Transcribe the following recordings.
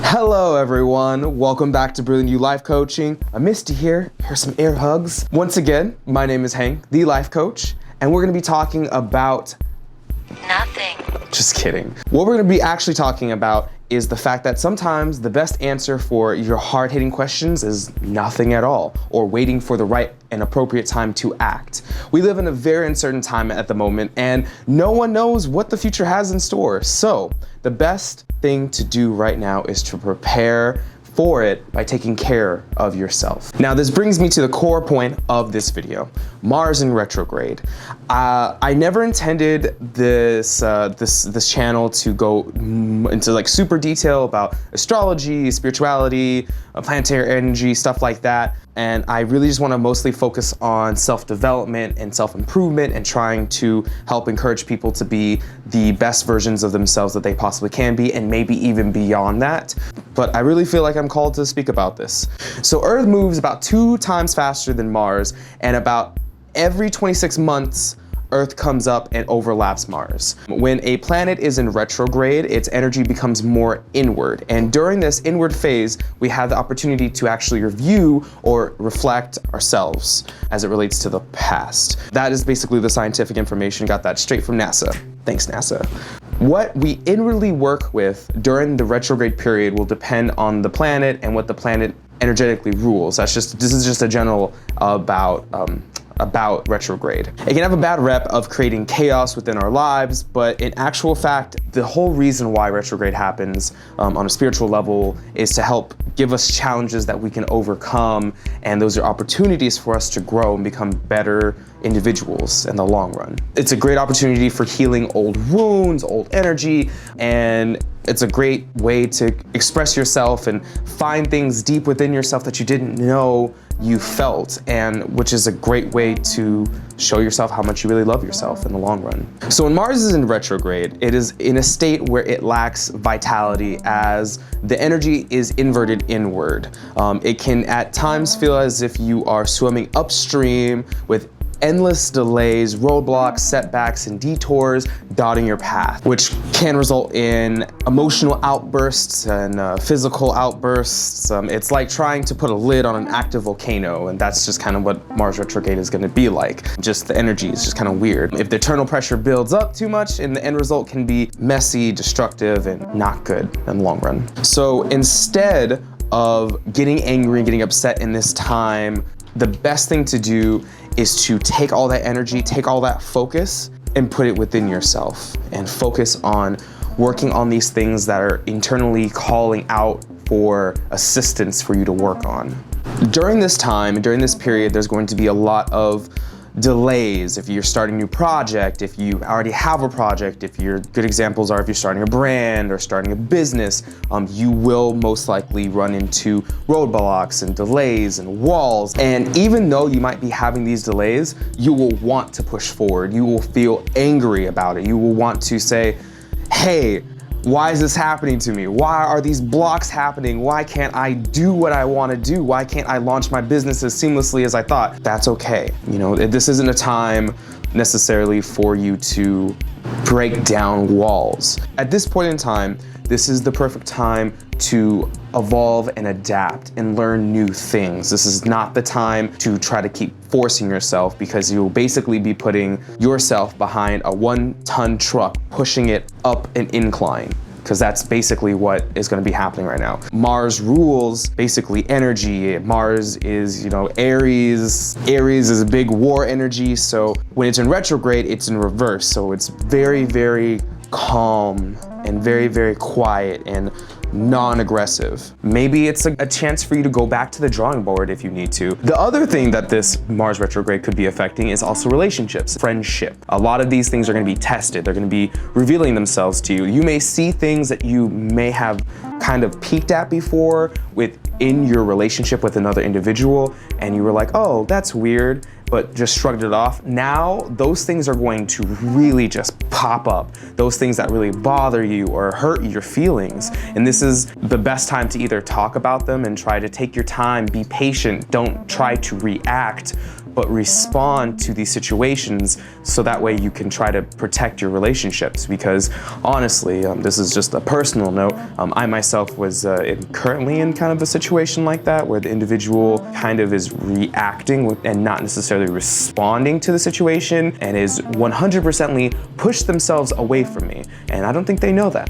Hello everyone, welcome back to Brilliant You Life Coaching. I missed you here. Here's some air hugs. Once again, my name is Hank, the life coach, and we're gonna be talking about nothing. Just kidding. What we're gonna be actually talking about is the fact that sometimes the best answer for your hard-hitting questions is nothing at all, or waiting for the right and appropriate time to act. We live in a very uncertain time at the moment, and no one knows what the future has in store. So the best thing to do right now is to prepare for it by taking care of yourself. Now, this brings me to the core point of this video, Mars in retrograde. I never intended this channel to go into like super detail about astrology, spirituality, planetary energy, stuff like that. And I really just want to mostly focus on self-development and self-improvement and trying to help encourage people to be the best versions of themselves that they possibly can be, and maybe even beyond that. But I really feel like I'm called to speak about this. So Earth moves about 2 times faster than Mars, and about every 26 months, Earth comes up and overlaps Mars. When a planet is in retrograde, its energy becomes more inward. And during this inward phase, we have the opportunity to actually review or reflect ourselves as it relates to the past. That is basically the scientific information. Got that straight from NASA. Thanks, NASA. What we inwardly work with during the retrograde period will depend on the planet and what the planet energetically rules. This is just a general about retrograde. It can have a bad rep of creating chaos within our lives, but in actual fact, the whole reason why retrograde happens on a spiritual level is to help give us challenges that we can overcome, and those are opportunities for us to grow and become better individuals in the long run. It's a great opportunity for healing old wounds, old energy, and it's a great way to express yourself and find things deep within yourself that you didn't know you felt, and which is a great way to show yourself how much you really love yourself in the long run. So when Mars is in retrograde, it is in a state where it lacks vitality as the energy is inverted inward. It can at times feel as if you are swimming upstream with endless delays, roadblocks, setbacks, and detours dotting your path, which can result in emotional outbursts and physical outbursts. It's like trying to put a lid on an active volcano, and that's just kind of what Mars retrograde is going to be like. Just the energy is just kind of weird. If the internal pressure builds up too much, and the end result can be messy, destructive, and not good in the long run. So instead of getting angry and getting upset in this time, the best thing to do is to take all that energy, take all that focus, and put it within yourself, and focus on working on these things that are internally calling out for assistance for you to work on. During this time, during this period, there's going to be a lot of delays. If you're starting a new project, if you already have a project, if your good examples are if you're starting a brand or starting a business, you will most likely run into roadblocks and delays and walls. And even though you might be having these delays, you will want to push forward. You will feel angry about it. You will want to say, hey, why is this happening to me? Why are these blocks happening? Why can't I do what I want to do? Why can't I launch my business as seamlessly as I thought? That's okay. You know, this isn't a time necessarily for you to break down walls. At this point in time, this is the perfect time to evolve and adapt and learn new things. This is not the time to try to keep forcing yourself, because you'll basically be putting yourself behind a 1-ton truck, pushing it up an incline, because that's basically what is going to be happening right now. Mars rules basically energy. Mars is, Aries. Aries is a big war energy. So when it's in retrograde, it's in reverse. So it's very, very calm and very, very quiet and non-aggressive. Maybe it's a chance for you to go back to the drawing board if you need to. The other thing that this Mars retrograde could be affecting is also relationships, friendship. A lot of these things are going to be tested. They're going to be revealing themselves to you. You may see things that you may have kind of peeked at before within your relationship with another individual, and you were like, oh, that's weird, but just shrugged it off. Now, those things are going to really just pop up. Those things that really bother you or hurt your feelings. And this is the best time to either talk about them and try to take your time, be patient, don't try to react, but respond to these situations so that way you can try to protect your relationships. Because honestly, this is just a personal note, I myself was currently in kind of a situation like that where the individual kind of is reacting and not necessarily responding to the situation and is 100%ly pushed themselves away from me. And I don't think they know that.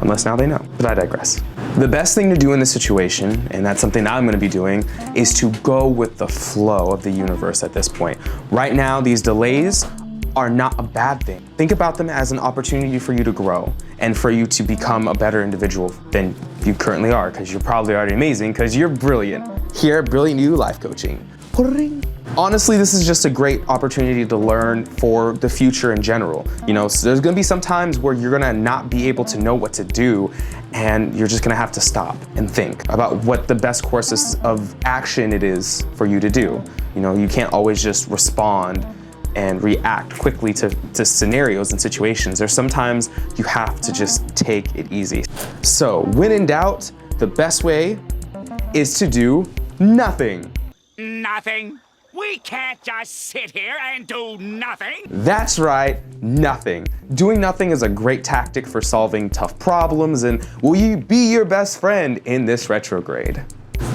Unless now they know, but I digress. The best thing to do in this situation, and that's something that I'm gonna be doing, is to go with the flow of the universe at this point. Right now, these delays are not a bad thing. Think about them as an opportunity for you to grow and for you to become a better individual than you currently are, because you're probably already amazing, because you're brilliant. Here at Brilliant You Life Coaching. Honestly, this is just a great opportunity to learn for the future in general. You know, so there's gonna be some times where you're gonna not be able to know what to do, and you're just gonna have to stop and think about what the best courses of action it is for you to do. You know, you can't always just respond and react quickly to scenarios and situations. There's sometimes you have to just take it easy. So when in doubt, the best way is to do nothing. Nothing? We can't just sit here and do nothing. That's right, nothing. Doing nothing is a great tactic for solving tough problems and will be your best friend in this retrograde.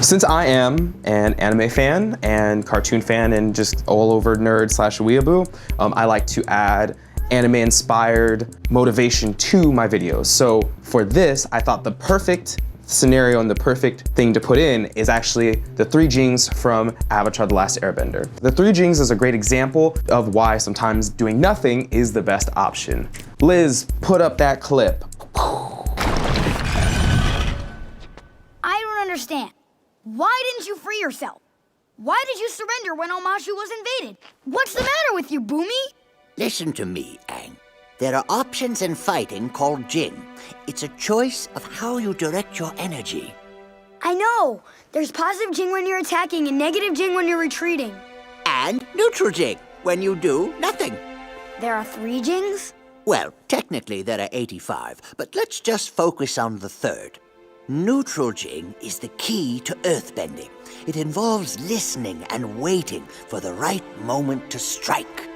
Since I am an anime fan and cartoon fan and just all over nerd / weeaboo, I like to add anime-inspired motivation to my videos. So for this, I thought the perfect scenario and the perfect thing to put in is actually the 3 Jings from Avatar: The Last Airbender. The 3 Jings is a great example of why sometimes doing nothing is the best option. Liz, put up that clip. I don't understand. Why didn't you free yourself? Why did you surrender when Omashu was invaded? What's the matter with you, Boomy? Listen to me, Aang. There are options in fighting called Jing. It's a choice of how you direct your energy. I know. There's positive Jing when you're attacking and negative Jing when you're retreating. And neutral Jing, when you do nothing. There are 3 Jings? Well, technically there are 85, but let's just focus on the 3rd. Neutral Jing is the key to earthbending. It involves listening and waiting for the right moment to strike.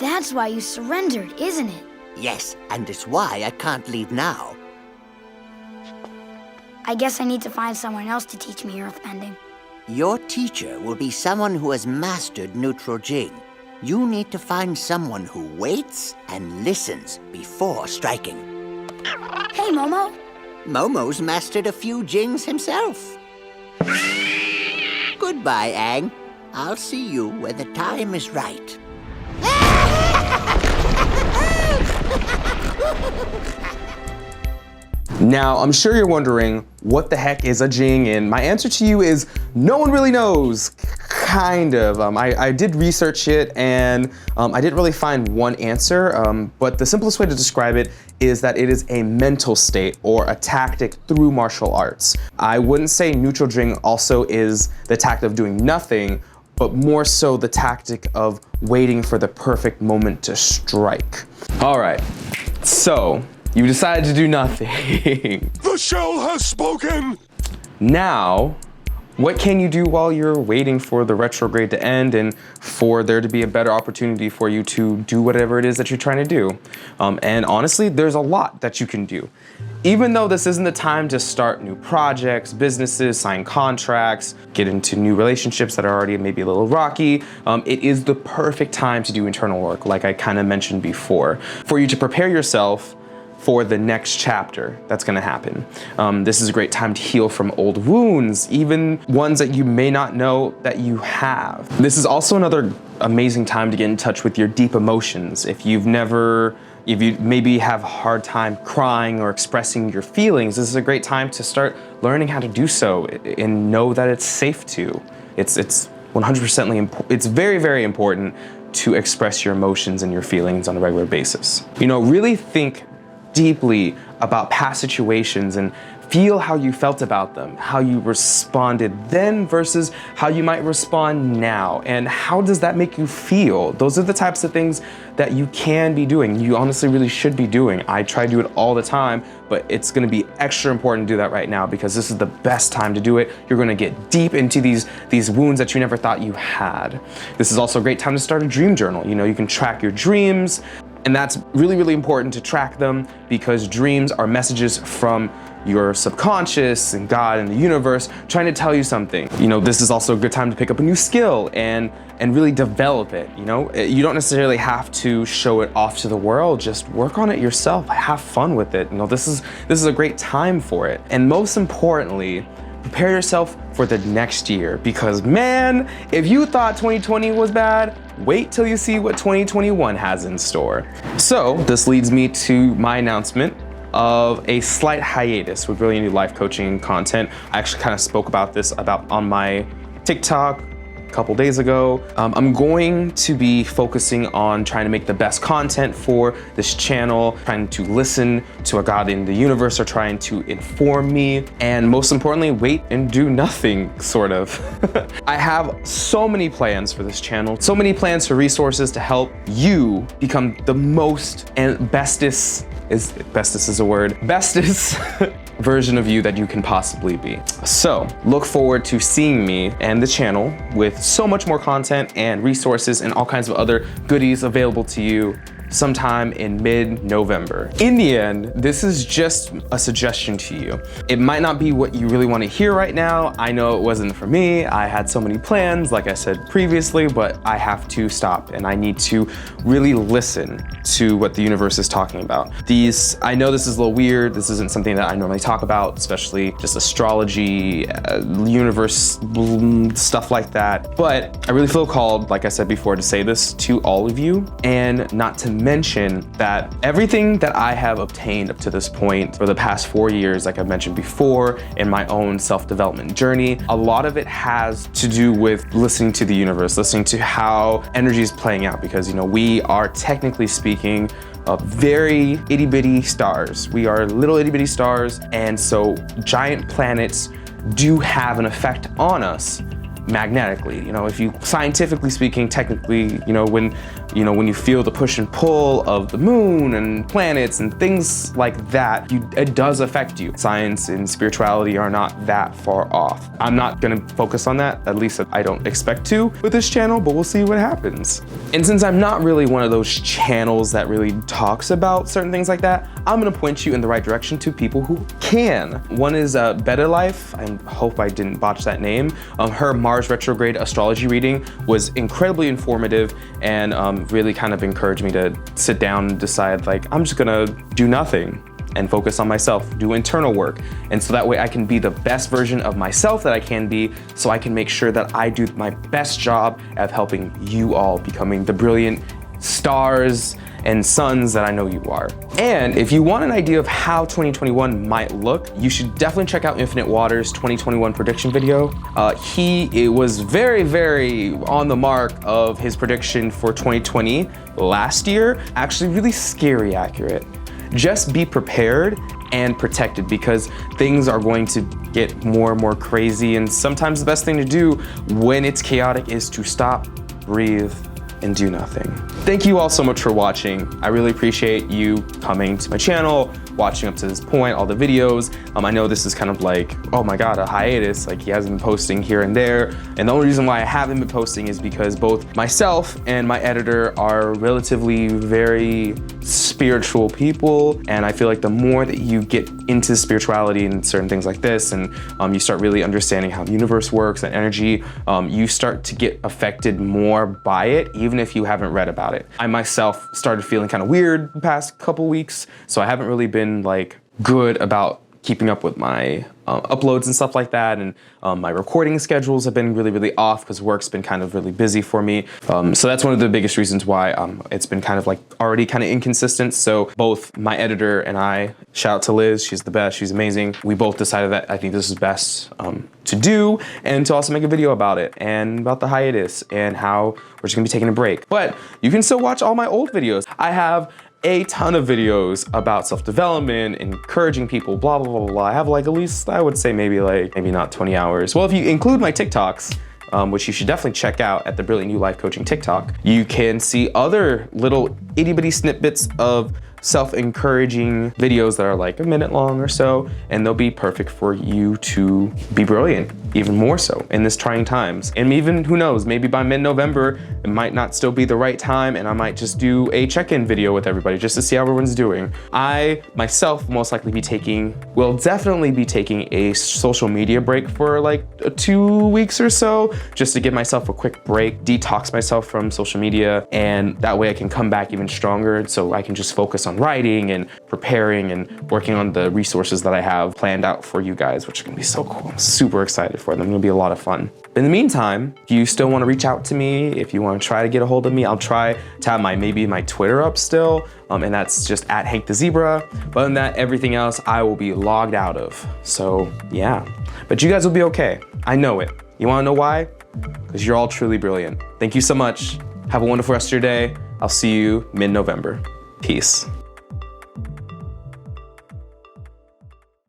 That's why you surrendered, isn't it? Yes, and it's why I can't leave now. I guess I need to find someone else to teach me earthbending. Your teacher will be someone who has mastered neutral Jing. You need to find someone who waits and listens before striking. Hey, Momo. Momo's mastered a few Jings himself. Goodbye, Aang. I'll see you when the time is right. Now, I'm sure you're wondering, what the heck is a Jing? And my answer to you is, no one really knows. Kind of. I did research it and I didn't really find one answer, but the simplest way to describe it is that it is a mental state or a tactic through martial arts. I wouldn't say neutral Jing also is the tactic of doing nothing, but more so the tactic of waiting for the perfect moment to strike. All right, so you decided to do nothing. The shell has spoken! Now, what can you do while you're waiting for the retrograde to end and for there to be a better opportunity for you to do whatever it is that you're trying to do? And honestly, there's a lot that you can do. Even though this isn't the time to start new projects, businesses, sign contracts, get into new relationships that are already maybe a little rocky, it is the perfect time to do internal work, like I kind of mentioned before, for you to prepare yourself for the next chapter that's gonna happen. This is a great time to heal from old wounds, even ones that you may not know that you have. This is also another amazing time to get in touch with your deep emotions. If you maybe have a hard time crying or expressing your feelings, this is a great time to start learning how to do so and know that it's safe to. It's 100% important. It's very, very important to express your emotions and your feelings on a regular basis. You know, really think deeply about past situations and feel how you felt about them, how you responded then versus how you might respond now, and how does that make you feel? Those are the types of things that you can be doing. You honestly really should be doing. I try to do it all the time, but it's gonna be extra important to do that right now because this is the best time to do it. You're gonna get deep into these wounds that you never thought you had. This is also a great time to start a dream journal. You know, you can track your dreams, and that's really, really important to track them because dreams are messages from your subconscious and God and the universe trying to tell you something. You know, this is also a good time to pick up a new skill and really develop it. You know, you don't necessarily have to show it off to the world, just work on it yourself, have fun with it. You know, this is a great time for it. And most importantly, prepare yourself for the next year because man, if you thought 2020 was bad, wait till you see what 2021 has in store. So this leads me to my announcement of a slight hiatus with really new life coaching content. I actually kind of spoke about this on my TikTok a couple days ago. I'm going to be focusing on trying to make the best content for this channel, trying to listen to a God in the universe or trying to inform me, and most importantly, wait and do nothing, sort of. I have so many plans for this channel, so many plans for resources to help you become the most and bestest version of you that you can possibly be. So look forward to seeing me and the channel with so much more content and resources and all kinds of other goodies available to you sometime in mid-November. In the end, this is just a suggestion to you. It might not be what you really want to hear right now. I know it wasn't for me. I had so many plans, like I said previously, but I have to stop and I need to really listen to what the universe is talking about. I know this is a little weird. This isn't something that I normally talk about, especially just astrology, universe, stuff like that. But I really feel called, like I said before, to say this to all of you and not to mention that everything that I have obtained up to this point for the past 4 years, like I've mentioned before, in my own self-development journey, a lot of it has to do with listening to the universe, listening to how energy is playing out, because, you know, we are technically speaking very itty-bitty stars. We are little itty-bitty stars, and so giant planets do have an effect on us magnetically. You know, if you, scientifically speaking, technically, when you feel the push and pull of the moon and planets and things like that, it does affect you. Science and spirituality are not that far off. I'm not gonna focus on that, at least I don't expect to with this channel, but we'll see what happens. And since I'm not really one of those channels that really talks about certain things like that, I'm gonna point you in the right direction to people who can. One is Better Life. I hope I didn't botch that name. Her Mars retrograde astrology reading was incredibly informative and really kind of encouraged me to sit down and decide, like, I'm just gonna do nothing and focus on myself, do internal work. And so that way I can be the best version of myself that I can be, so I can make sure that I do my best job of helping you all becoming the brilliant stars and suns that I know you are. And if you want an idea of how 2021 might look, you should definitely check out Infinite Water's 2021 prediction video. It was very, very on the mark of his prediction for 2020 last year. Actually really scary accurate. Just be prepared and protected, because things are going to get more and more crazy, and sometimes the best thing to do when it's chaotic is to stop, breathe, and do nothing. Thank you all so much for watching. I really appreciate you coming to my channel, watching up to this point, all the videos. I know this is kind of like, oh my God, a hiatus, like he hasn't been posting here and there. And the only reason why I haven't been posting is because both myself and my editor are relatively very spiritual people. And I feel like the more that you get into spirituality and certain things like this, and you start really understanding how the universe works and energy, you start to get affected more by it, even if you haven't read about it. I myself started feeling kind of weird the past couple weeks, so I haven't really been like good about keeping up with my uploads and stuff like that, and my recording schedules have been really, really off because work's been kind of really busy for me. So that's one of the biggest reasons why it's been kind of like already kind of inconsistent. So both my editor and I, shout out to Liz, she's the best, she's amazing. We both decided that I think this is best to do, and to also make a video about it and about the hiatus and how we're just gonna be taking a break. But you can still watch all my old videos. I have a ton of videos about self-development, encouraging people, blah, blah, blah, blah. I have like at least, I would say maybe not 20 hours. Well, if you include my TikToks, which you should definitely check out at the Brilliant New Life Coaching TikTok, you can see other little itty bitty snippets of self-encouraging videos that are like a minute long or so, and they'll be perfect for you to be brilliant, even more so in this trying times. And even, who knows, maybe by mid-November, it might not still be the right time, and I might just do a check-in video with everybody just to see how everyone's doing. I, myself, will definitely be taking a social media break for like 2 weeks or so, just to give myself a quick break, detox myself from social media, and that way I can come back even stronger, so I can just focus on writing and preparing and working on the resources that I have planned out for you guys, which are gonna be so cool. I'm super excited for them. They're gonna be a lot of fun. In the meantime, if you still wanna reach out to me, if you wanna try to get a hold of me, I'll try to have maybe my Twitter up still, and that's just at Hank the Zebra. But other than that, everything else I will be logged out of. So yeah, but you guys will be okay. I know it. You wanna know why? Because you're all truly brilliant. Thank you so much. Have a wonderful rest of your day. I'll see you mid-November. Peace.